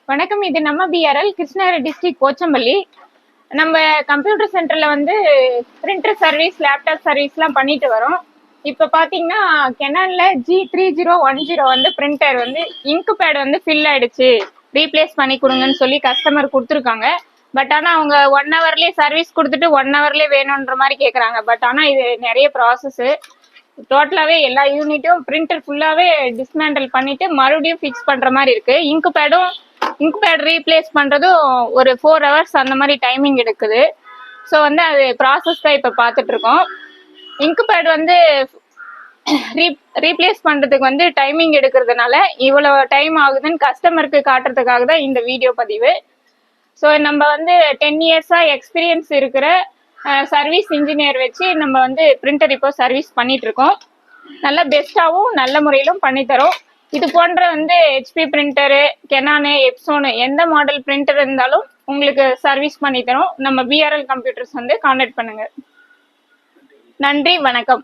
வணக்கம். இது நம்ம பிஆர்எல் கிருஷ்ணகிரி டிஸ்ட்ரிக்ட் போச்சம்பள்ளி. நம்ம கம்ப்யூட்டர் சென்டர்ல வந்து பிரிண்டர் சர்வீஸ், லேப்டாப் சர்வீஸ்லாம் பண்ணிட்டு வரோம். இப்போ பார்த்தீங்கன்னா கெனான்ல G3010 வந்து பிரிண்டர் வந்து இங்க் பேட் வந்து ஃபில் ஆயிடுச்சு, ரீப்ளேஸ் பண்ணி கொடுங்கன்னு சொல்லி கஸ்டமர் கொடுத்துருக்காங்க. பட் ஆனால் அவங்க 1 ஹவர்லேயே சர்வீஸ் கொடுத்துட்டு 1 ஹவர்லேயே வேணுன்ற மாதிரி கேட்குறாங்க. பட் ஆனால் இது நிறைய ப்ராசஸ்ஸு. டோட்டலாகவே எல்லா யூனிட்டும் பிரிண்டர் ஃபுல்லாகவே டிஸ்மேண்டில் பண்ணிட்டு மறுபடியும் ஃபிக்ஸ் பண்ணுற மாதிரி இருக்கு. இங்க் பேட் ரீப்ளேஸ் பண்ணுறதும் ஒரு 4 ஹவர்ஸ் அந்த மாதிரி டைமிங் எடுக்குது. ஸோ வந்து அது ப்ராசஸ் தான் இப்போ பார்த்துட்டு இருக்கோம். இங்க் பேட் வந்து ரீப்ளேஸ் பண்ணுறதுக்கு வந்து டைமிங் எடுக்கிறதுனால இவ்வளோ டைம் ஆகுதுன்னு கஸ்டமருக்கு காட்டுறதுக்காக தான் இந்த வீடியோ பதிவு. ஸோ நம்ம வந்து 10 இயர்ஸாக எக்ஸ்பீரியன்ஸ் இருக்கிற சர்வீஸ் இன்ஜினியர் வச்சு நம்ம வந்து பிரிண்டர் இப்போ சர்வீஸ் பண்ணிட்டு இருக்கோம். நல்ல பெஸ்ட்டாகவும் நல்ல முறையிலும் பண்ணித்தரோம். இது போன்ற வந்து ஹெச்பி பிரிண்டரு, கெனானு, எப்சோனு எந்த மாடல் பிரிண்டர் இருந்தாலும் உங்களுக்கு சர்வீஸ் பண்ணித்தரோம். நம்ம பிஆர்எல் கம்ப்யூட்டர்ஸ் வந்து கான்டாக்ட் பண்ணுங்க. நன்றி, வணக்கம்.